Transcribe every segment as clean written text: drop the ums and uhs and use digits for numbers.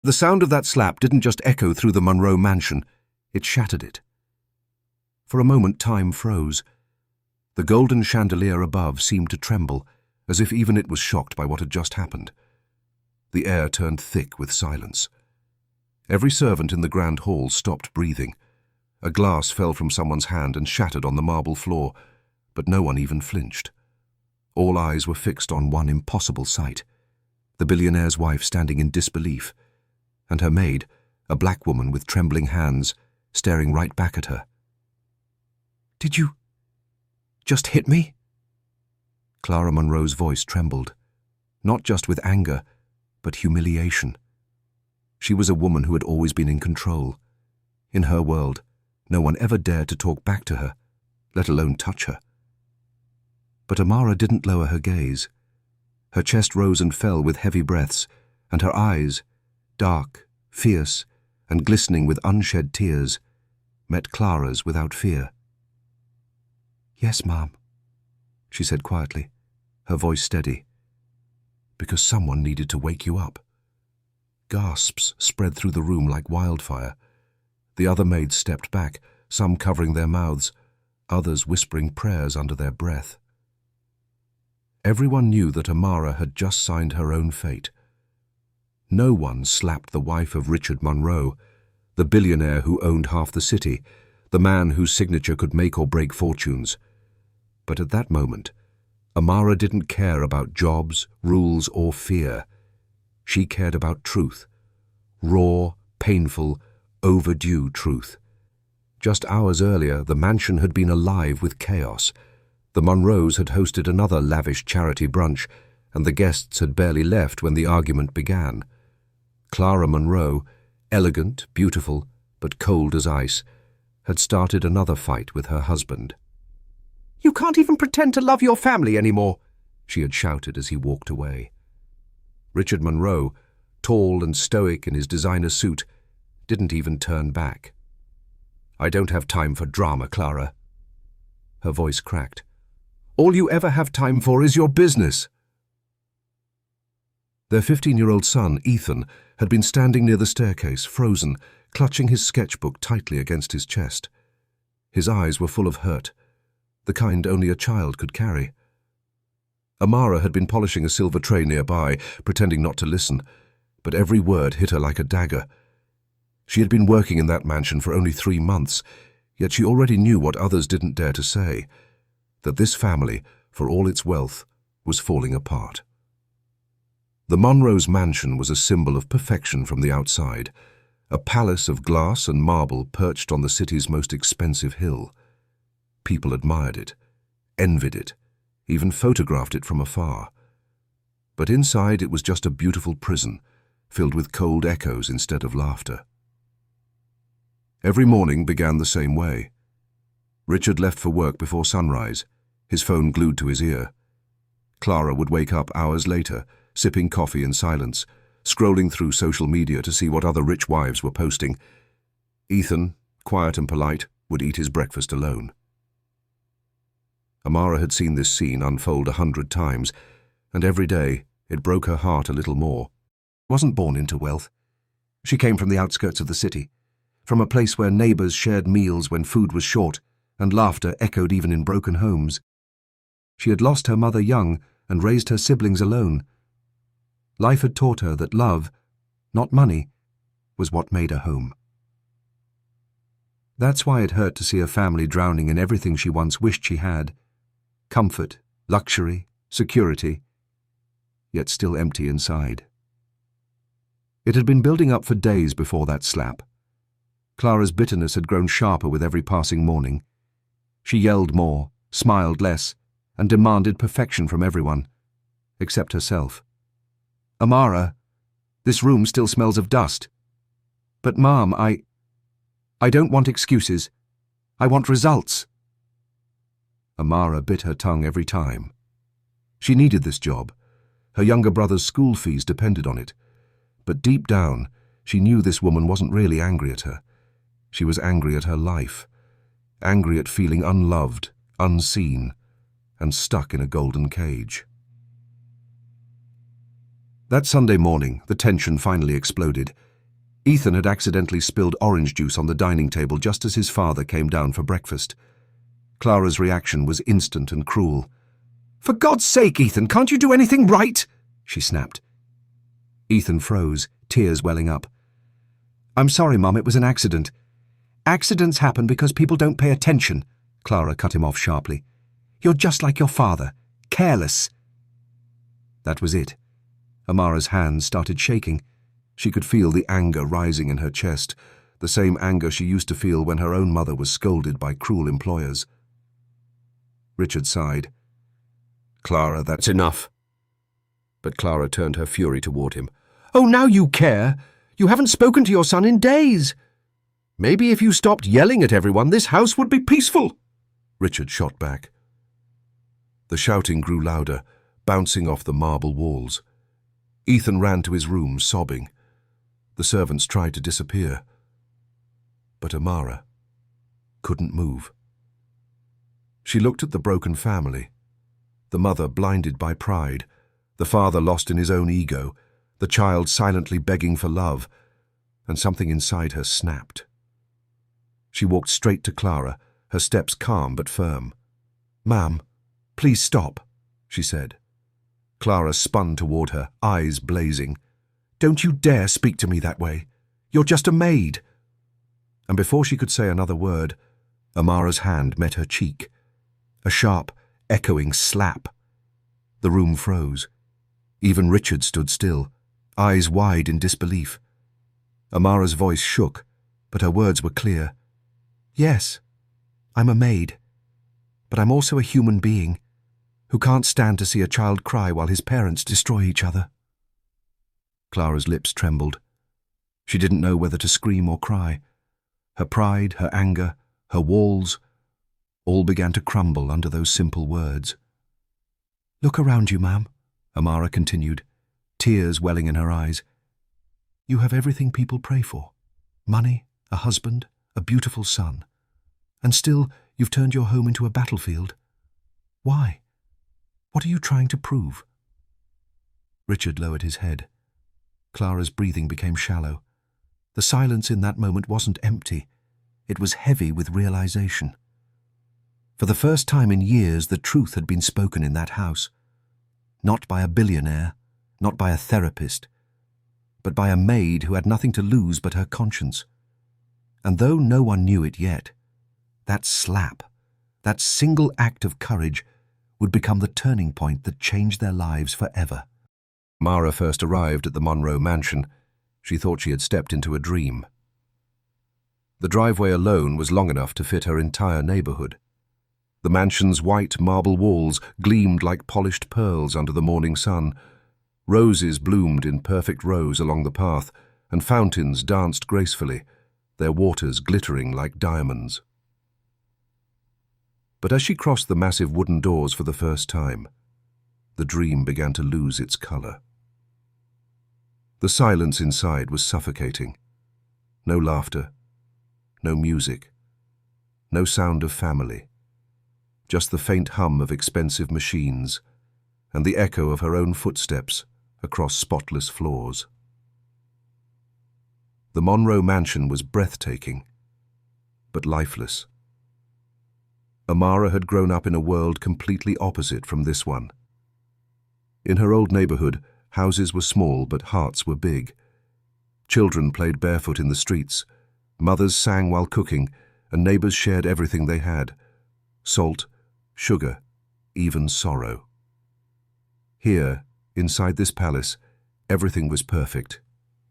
The sound of that slap didn't just echo through the Monroe mansion, it shattered it. For a moment time froze. The golden chandelier above seemed to tremble, as if even it was shocked by what had just happened. The air turned thick with silence. Every servant in the grand hall stopped breathing. A glass fell from someone's hand and shattered on the marble floor, but no one even flinched. All eyes were fixed on one impossible sight: the billionaire's wife standing in disbelief, and her maid, a black woman with trembling hands, staring right back at her. "Did you just hit me?" Clara Monroe's voice trembled, not just with anger, but humiliation. She was a woman who had always been in control. In her world, no one ever dared to talk back to her, let alone touch her. But Amara didn't lower her gaze. Her chest rose and fell with heavy breaths, and her eyes, dark, fierce, and glistening with unshed tears, met Clara's without fear. "Yes, Mom," she said quietly, her voice steady. "Because someone needed to wake you up." Gasps spread through the room like wildfire. The other maids stepped back, some covering their mouths, others whispering prayers under their breath. Everyone knew that Amara had just signed her own fate. No one slapped the wife of Richard Monroe, the billionaire who owned half the city, the man whose signature could make or break fortunes. But at that moment, Amara didn't care about jobs, rules, or fear. She cared about truth. Raw, painful, overdue truth. Just hours earlier, the mansion had been alive with chaos. The Monroes had hosted another lavish charity brunch, and the guests had barely left when the argument began. Clara Monroe, elegant, beautiful, but cold as ice, had started another fight with her husband. "You can't even pretend to love your family anymore," she had shouted as he walked away. Richard Monroe, tall and stoic in his designer suit, didn't even turn back. "I don't have time for drama, Clara." Her voice cracked. "All you ever have time for is your business." Their 15-year-old son, Ethan, had been standing near the staircase, frozen, clutching his sketchbook tightly against his chest. His eyes were full of hurt, the kind only a child could carry. Amara had been polishing a silver tray nearby, pretending not to listen, but every word hit her like a dagger. She had been working in that mansion for only 3 months, yet she already knew what others didn't dare to say, that this family, for all its wealth, was falling apart. The Monroes' mansion was a symbol of perfection from the outside, a palace of glass and marble perched on the city's most expensive hill. People admired it, envied it, even photographed it from afar. But inside it was just a beautiful prison, filled with cold echoes instead of laughter. Every morning began the same way. Richard left for work before sunrise, his phone glued to his ear. Clara would wake up hours later, sipping coffee in silence, scrolling through social media to see what other rich wives were posting. Ethan, quiet and polite, would eat his breakfast alone. Amara had seen this scene unfold 100 times, and every day it broke her heart a little more. She wasn't born into wealth. She came from the outskirts of the city, from a place where neighbors shared meals when food was short, and laughter echoed even in broken homes. She had lost her mother young and raised her siblings alone. Life had taught her that love, not money, was what made her home. That's why it hurt to see her family drowning in everything she once wished she had: comfort, luxury, security, yet still empty inside. It had been building up for days before that slap. Clara's bitterness had grown sharper with every passing morning. She yelled more, smiled less, and demanded perfection from everyone, except herself. "Amara, this room still smells of dust." "But Mom, I don't want excuses. I want results." Amara bit her tongue every time. She needed this job. Her younger brother's school fees depended on it. But deep down, she knew this woman wasn't really angry at her. She was angry at her life, angry at feeling unloved, unseen, and stuck in a golden cage. That Sunday morning, the tension finally exploded. Ethan had accidentally spilled orange juice on the dining table just as his father came down for breakfast. Clara's reaction was instant and cruel. "For God's sake, Ethan, can't you do anything right?" she snapped. Ethan froze, tears welling up. "I'm sorry, Mum, it was an accident." "Accidents happen because people don't pay attention," Clara cut him off sharply. "You're just like your father, careless." That was it. Amara's hands started shaking. She could feel the anger rising in her chest, the same anger she used to feel when her own mother was scolded by cruel employers. Richard sighed. "Clara, that's enough." But Clara turned her fury toward him. "Oh, now you care! You haven't spoken to your son in days. Maybe if you stopped yelling at everyone, this house would be peaceful," Richard shot back. The shouting grew louder, bouncing off the marble walls. Ethan ran to his room, sobbing. The servants tried to disappear. But Amara couldn't move. She looked at the broken family, the mother blinded by pride, the father lost in his own ego, the child silently begging for love, and something inside her snapped. She walked straight to Clara, her steps calm but firm. "Ma'am, please stop," she said. Clara spun toward her, eyes blazing. "Don't you dare speak to me that way. You're just a maid." And before she could say another word, Amara's hand met her cheek. A sharp, echoing slap. The room froze. Even Richard stood still, eyes wide in disbelief. Amara's voice shook, but her words were clear. "Yes, I'm a maid, but I'm also a human being who can't stand to see a child cry while his parents destroy each other." Clara's lips trembled. She didn't know whether to scream or cry. Her pride, her anger, her walls, all began to crumble under those simple words. "Look around you, ma'am," Amara continued, tears welling in her eyes. "You have everything people pray for. Money, a husband, a beautiful son. And still you've turned your home into a battlefield. Why? What are you trying to prove?" Richard lowered his head. Clara's breathing became shallow. The silence in that moment wasn't empty. It was heavy with realization. For the first time in years, the truth had been spoken in that house. Not by a billionaire, not by a therapist, but by a maid who had nothing to lose but her conscience. And though no one knew it yet, that slap, that single act of courage, would become the turning point that changed their lives forever. Mara first arrived at the Monroe mansion. She thought she had stepped into a dream. The driveway alone was long enough to fit her entire neighborhood. The mansion's white marble walls gleamed like polished pearls under the morning sun. Roses bloomed in perfect rows along the path, and fountains danced gracefully, their waters glittering like diamonds. But as she crossed the massive wooden doors for the first time, the dream began to lose its color. The silence inside was suffocating. No laughter, no music, no sound of family, just the faint hum of expensive machines and the echo of her own footsteps across spotless floors. The Monroe mansion was breathtaking, but lifeless. Amara had grown up in a world completely opposite from this one. In her old neighborhood, houses were small but hearts were big. Children played barefoot in the streets, mothers sang while cooking, and neighbors shared everything they had: salt, sugar, even sorrow. Here, inside this palace, everything was perfect,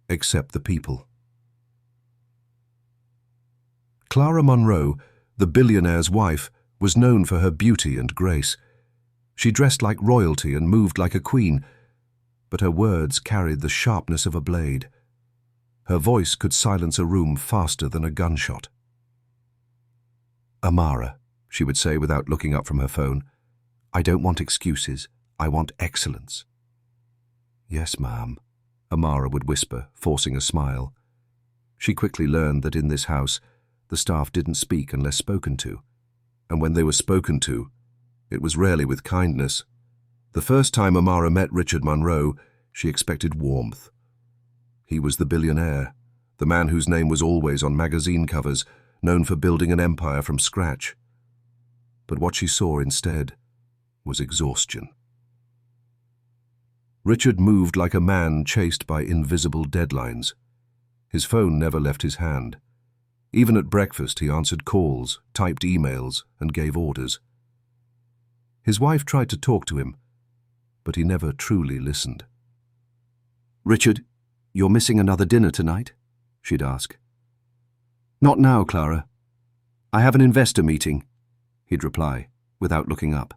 except the people. Clara Monroe, the billionaire's wife, was known for her beauty and grace. She dressed like royalty and moved like a queen, but her words carried the sharpness of a blade. Her voice could silence a room faster than a gunshot. "Amara," she would say without looking up from her phone, "I don't want excuses. I want excellence." "Yes, ma'am," Amara would whisper, forcing a smile. She quickly learned that in this house, the staff didn't speak unless spoken to, and when they were spoken to, it was rarely with kindness. The first time Amara met Richard Monroe, she expected warmth. He was the billionaire, the man whose name was always on magazine covers, known for building an empire from scratch. But what she saw instead was exhaustion. Richard moved like a man chased by invisible deadlines. His phone never left his hand. Even at breakfast, he answered calls, typed emails, and gave orders. His wife tried to talk to him, but he never truly listened. "Richard, you're missing another dinner tonight?" she'd ask. "Not now, Clara. I have an investor meeting," he'd reply, without looking up.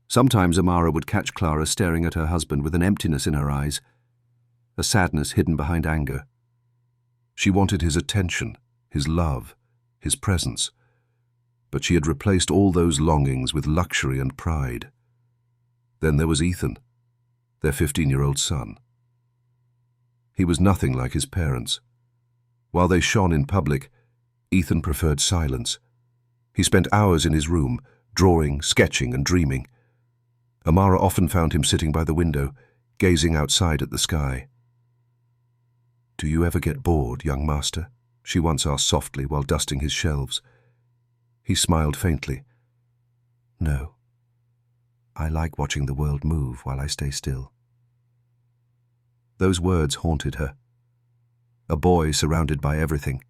Sometimes Amara would catch Clara staring at her husband with an emptiness in her eyes, a sadness hidden behind anger. She wanted his attention, his love, his presence, but she had replaced all those longings with luxury and pride. Then there was Ethan, their 15-year-old son. He was nothing like his parents. While they shone in public, Ethan preferred silence. He spent hours in his room, drawing, sketching, and dreaming. Amara often found him sitting by the window, gazing outside at the sky. "Do you ever get bored, young master?" she once asked softly while dusting his shelves. He smiled faintly. "No. I like watching the world move while I stay still." Those words haunted her. A boy surrounded by everything,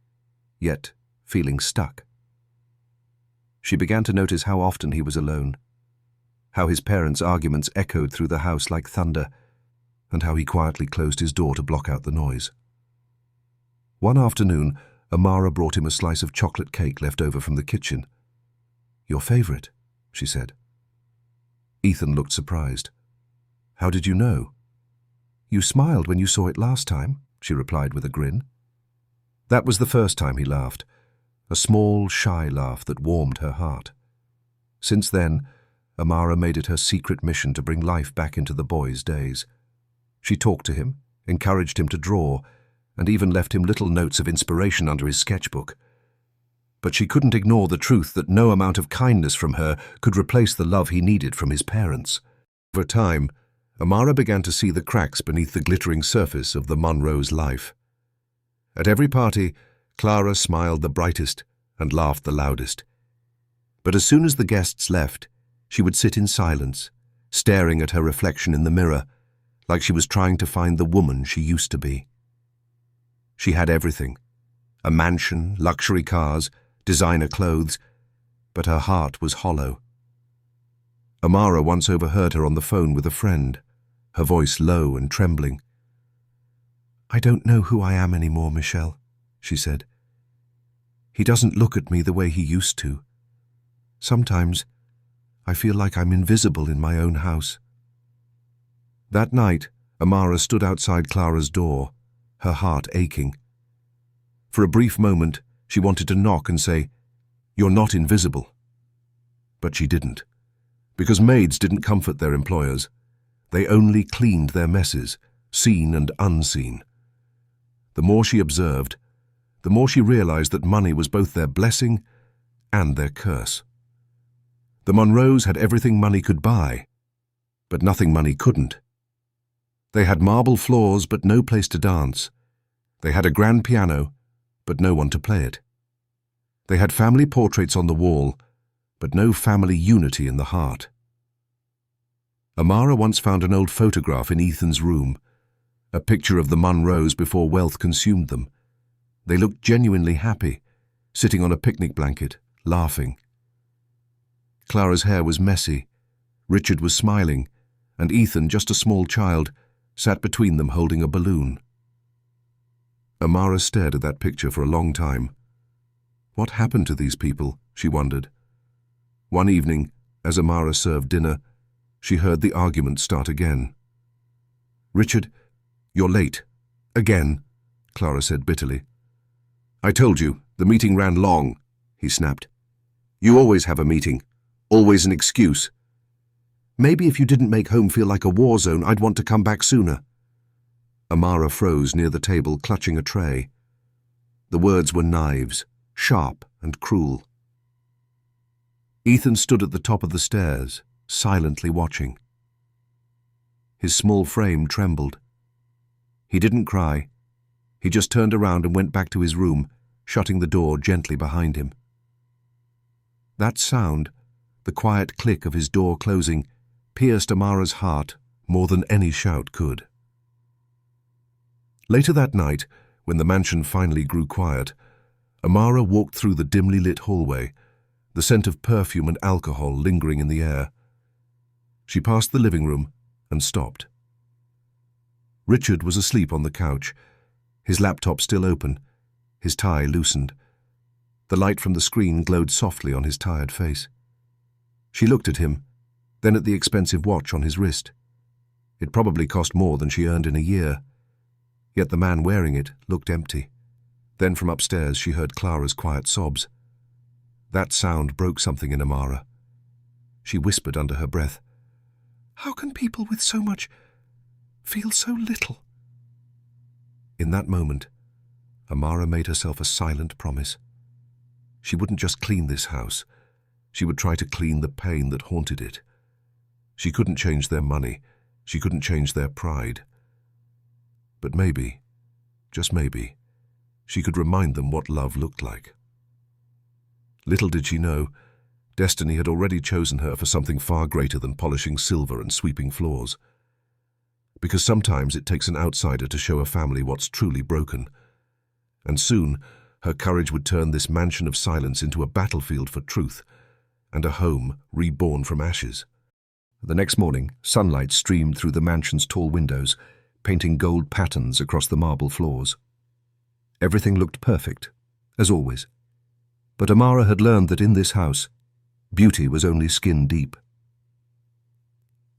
yet feeling stuck. She began to notice how often he was alone, how his parents' arguments echoed through the house like thunder, and how he quietly closed his door to block out the noise. One afternoon, Amara brought him a slice of chocolate cake left over from the kitchen. "Your favorite," she said. Ethan looked surprised. "How did you know?" "You smiled when you saw it last time," she replied with a grin. That was the first time he laughed, a small, shy laugh that warmed her heart. Since then, Amara made it her secret mission to bring life back into the boy's days. She talked to him, encouraged him to draw, and even left him little notes of inspiration under his sketchbook. But she couldn't ignore the truth that no amount of kindness from her could replace the love he needed from his parents. Over time, Amara began to see the cracks beneath the glittering surface of the Monroe's life. At every party, Clara smiled the brightest and laughed the loudest. But as soon as the guests left, she would sit in silence, staring at her reflection in the mirror, like she was trying to find the woman she used to be. She had everything: a mansion, luxury cars, designer clothes, but her heart was hollow. Amara once overheard her on the phone with a friend, her voice low and trembling. "I don't know who I am anymore, Michelle," she said. "He doesn't look at me the way he used to. Sometimes I feel like I'm invisible in my own house." That night, Amara stood outside Clara's door, her heart aching. For a brief moment, she wanted to knock and say, "You're not invisible." But she didn't, because maids didn't comfort their employers. They only cleaned their messes, seen and unseen. The more she observed, the more she realized that money was both their blessing and their curse. The Monroes had everything money could buy, but nothing money couldn't. They had marble floors but no place to dance. They had a grand piano, but no one to play it. They had family portraits on the wall, but no family unity in the heart. Amara once found an old photograph in Ethan's room, a picture of the Monroes before wealth consumed them. They looked genuinely happy, sitting on a picnic blanket, laughing. Clara's hair was messy, Richard was smiling, and Ethan, just a small child, sat between them holding a balloon. Amara stared at that picture for a long time. What happened to these people, she wondered. One evening, as Amara served dinner, she heard the argument start again. "Richard, you're late. Again," Clara said bitterly. "I told you, the meeting ran long," he snapped. "You always have a meeting. Always an excuse." "Maybe if you didn't make home feel like a war zone, I'd want to come back sooner." Amara froze near the table, clutching a tray. The words were knives, sharp and cruel. Ethan stood at the top of the stairs, silently watching. His small frame trembled. He didn't cry. He just turned around and went back to his room, shutting the door gently behind him. That sound, the quiet click of his door closing, pierced Amara's heart more than any shout could. Later that night, when the mansion finally grew quiet, Amara walked through the dimly lit hallway, the scent of perfume and alcohol lingering in the air. She passed the living room and stopped. Richard was asleep on the couch, his laptop still open, his tie loosened. The light from the screen glowed softly on his tired face. She looked at him, then at the expensive watch on his wrist. It probably cost more than she earned in a year, yet the man wearing it looked empty. Then from upstairs she heard Clara's quiet sobs. That sound broke something in Amara. She whispered under her breath, "How can people with so much feel so little?" In that moment, Amara made herself a silent promise. She wouldn't just clean this house. She would try to clean the pain that haunted it. She couldn't change their money. She couldn't change their pride. But maybe, just maybe, she could remind them what love looked like. Little did she know, destiny had already chosen her for something far greater than polishing silver and sweeping floors. Because sometimes it takes an outsider to show a family what's truly broken. And soon, her courage would turn this mansion of silence into a battlefield for truth, and a home reborn from ashes. The next morning, sunlight streamed through the mansion's tall windows, painting gold patterns across the marble floors. Everything looked perfect, as always. But Amara had learned that in this house, beauty was only skin deep.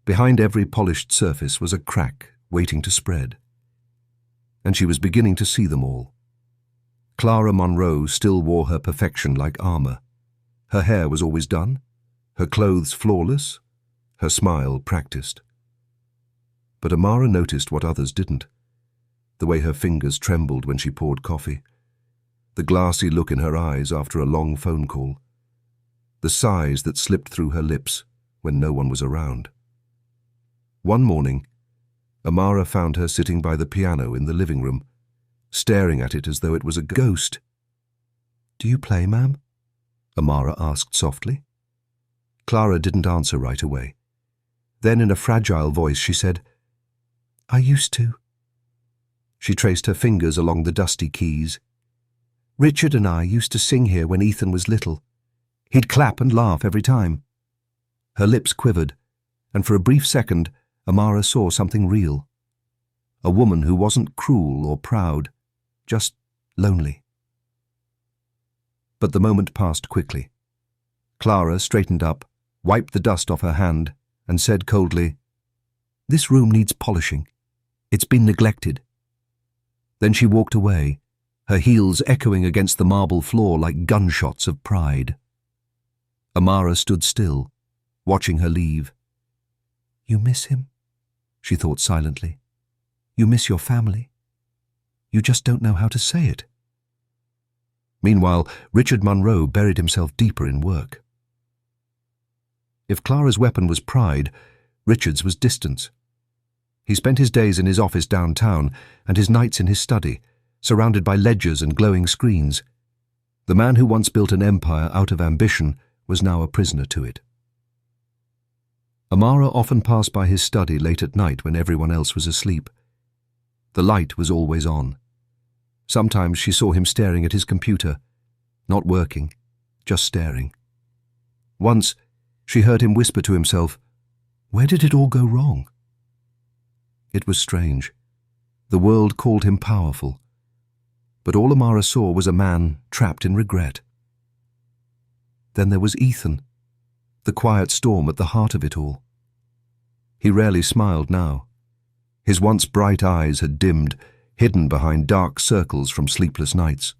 Behind every polished surface was a crack waiting to spread. And she was beginning to see them all. Clara Monroe still wore her perfection like armor. Her hair was always done, her clothes flawless, her smile practiced. But Amara noticed what others didn't. The way her fingers trembled when she poured coffee, the glassy look in her eyes after a long phone call, the sighs that slipped through her lips when no one was around. One morning, Amara found her sitting by the piano in the living room, staring at it as though it was a ghost. "Do you play, ma'am?" Amara asked softly. Clara didn't answer right away. Then in a fragile voice she said, "I used to." She traced her fingers along the dusty keys. "Richard and I used to sing here when Ethan was little. He'd clap and laugh every time." Her lips quivered, and for a brief second Amara saw something real. A woman who wasn't cruel or proud, just lonely. But the moment passed quickly. Clara straightened up, wiped the dust off her hand, and said coldly, "This room needs polishing. It's been neglected." Then she walked away, her heels echoing against the marble floor like gunshots of pride. Amara stood still, watching her leave. "You miss him?" she thought silently. "You miss your family? You just don't know how to say it." Meanwhile, Richard Monroe buried himself deeper in work. If Clara's weapon was pride, Richard's was distance. He spent his days in his office downtown and his nights in his study, surrounded by ledgers and glowing screens. The man who once built an empire out of ambition was now a prisoner to it. Amara often passed by his study late at night when everyone else was asleep. The light was always on. Sometimes she saw him staring at his computer, not working, just staring. Once, she heard him whisper to himself, "Where did it all go wrong?" It was strange. The world called him powerful. But all Amara saw was a man trapped in regret. Then there was Ethan, the quiet storm at the heart of it all. He rarely smiled now. His once bright eyes had dimmed, hidden behind dark circles from sleepless nights.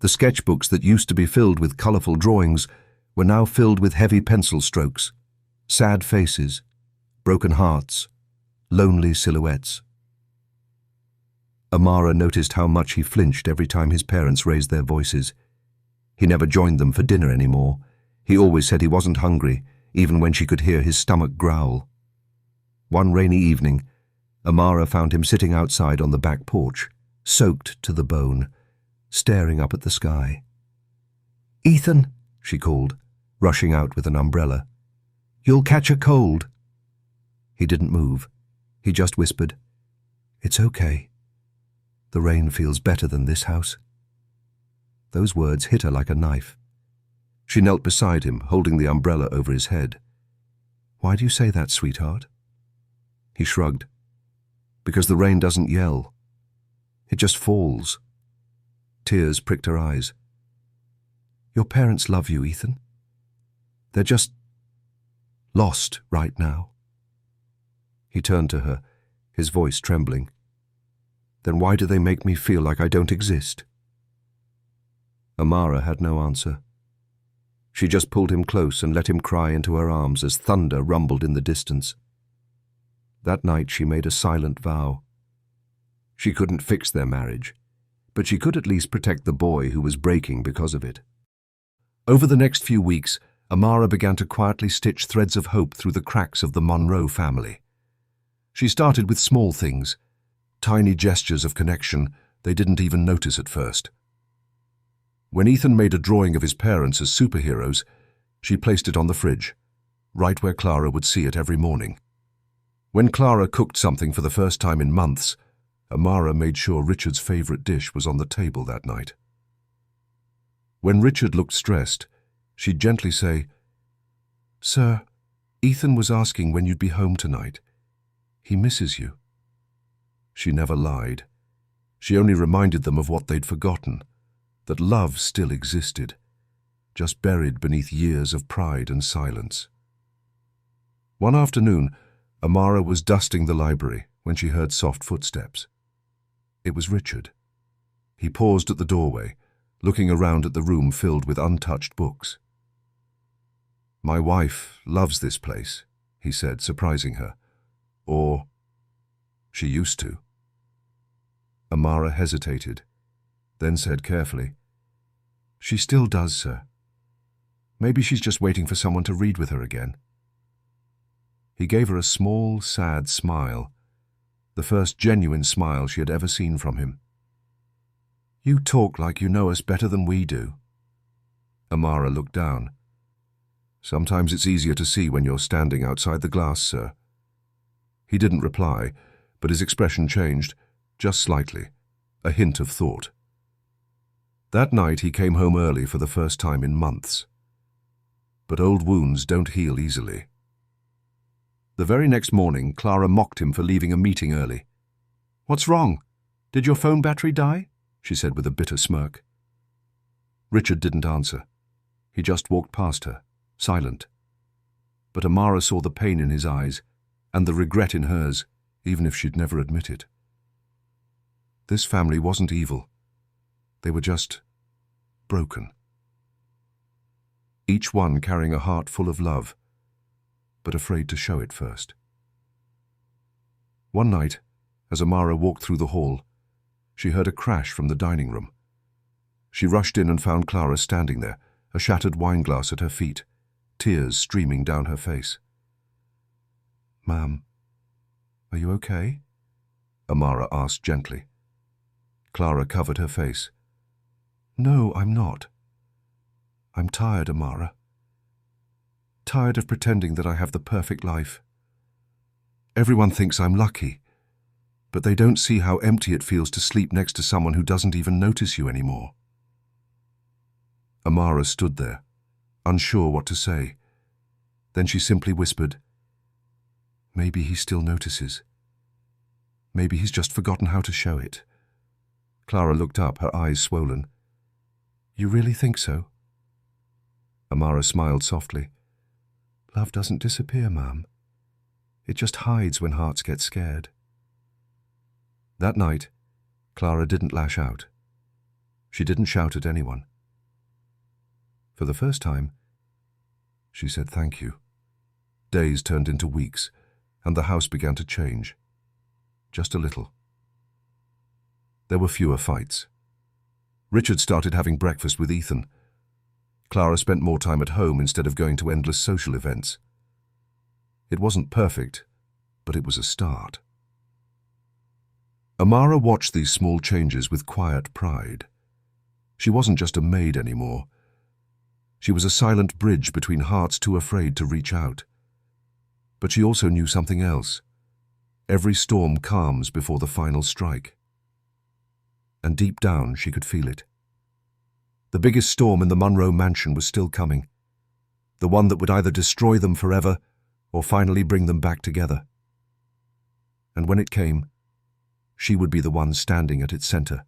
The sketchbooks that used to be filled with colourful drawings were now filled with heavy pencil strokes, sad faces, broken hearts, lonely silhouettes. Amara noticed how much he flinched every time his parents raised their voices. He never joined them for dinner anymore. He always said he wasn't hungry, even when she could hear his stomach growl. One rainy evening, Amara found him sitting outside on the back porch, soaked to the bone, staring up at the sky. "Ethan," she called, rushing out with an umbrella. "You'll catch a cold." He didn't move. He just whispered, "It's okay. The rain feels better than this house." Those words hit her like a knife. She knelt beside him, holding the umbrella over his head. "Why do you say that, sweetheart?" He shrugged. "Because the rain doesn't yell. It just falls." Tears pricked her eyes. "Your parents love you, Ethan. They're just lost right now." He turned to her, his voice trembling. "Then why do they make me feel like I don't exist?" Amara had no answer. She just pulled him close and let him cry into her arms as thunder rumbled in the distance. That night she made a silent vow. She couldn't fix their marriage, but she could at least protect the boy who was breaking because of it. Over the next few weeks, Amara began to quietly stitch threads of hope through the cracks of the Monroe family. She started with small things, tiny gestures of connection they didn't even notice at first. When Ethan made a drawing of his parents as superheroes, she placed it on the fridge, right where Clara would see it every morning. When Clara cooked something for the first time in months, Amara made sure Richard's favorite dish was on the table that night. When Richard looked stressed, she'd gently say, "Sir, Ethan was asking when you'd be home tonight. He misses you." She never lied. She only reminded them of what they'd forgotten, that love still existed, just buried beneath years of pride and silence. One afternoon, Amara was dusting the library when she heard soft footsteps. It was Richard. He paused at the doorway, looking around at the room filled with untouched books. "My wife loves this place," he said, surprising her. "Or she used to." Amara hesitated, then said carefully, "She still does, sir. Maybe she's just waiting for someone to read with her again." He gave her a small, sad smile, the first genuine smile she had ever seen from him. "You talk like you know us better than we do." Amara looked down. "Sometimes it's easier to see when you're standing outside the glass, sir." He didn't reply, but his expression changed, just slightly, a hint of thought. That night he came home early for the first time in months. But old wounds don't heal easily. The very next morning, Clara mocked him for leaving a meeting early. "What's wrong? Did your phone battery die?" she said with a bitter smirk. Richard didn't answer. He just walked past her, silent. But Amara saw the pain in his eyes and the regret in hers, even if she'd never admit it. This family wasn't evil. They were just broken. Each one carrying a heart full of love, but afraid to show it first. One night, as Amara walked through the hall, she heard a crash from the dining room. She rushed in and found Clara standing there, a shattered wineglass at her feet, tears streaming down her face. "Ma'am, are you okay?" Amara asked gently. Clara covered her face. "No, I'm not. I'm tired, Amara. Tired of pretending that I have the perfect life. Everyone thinks I'm lucky, but they don't see how empty it feels to sleep next to someone who doesn't even notice you anymore." Amara stood there, unsure what to say. Then she simply whispered, "Maybe he still notices. Maybe he's just forgotten how to show it." Clara looked up, her eyes swollen. "You really think so?" Amara smiled softly. "Love doesn't disappear, ma'am. It just hides when hearts get scared." That night, Clara didn't lash out. She didn't shout at anyone. For the first time, she said thank you. Days turned into weeks, and the house began to change. Just a little. There were fewer fights. Richard started having breakfast with Ethan. Clara spent more time at home instead of going to endless social events. It wasn't perfect, but it was a start. Amara watched these small changes with quiet pride. She wasn't just a maid anymore. She was a silent bridge between hearts too afraid to reach out. But she also knew something else. Every storm calms before the final strike. And deep down, she could feel it. The biggest storm in the Munro mansion was still coming. The one that would either destroy them forever or finally bring them back together. And when it came, she would be the one standing at its center.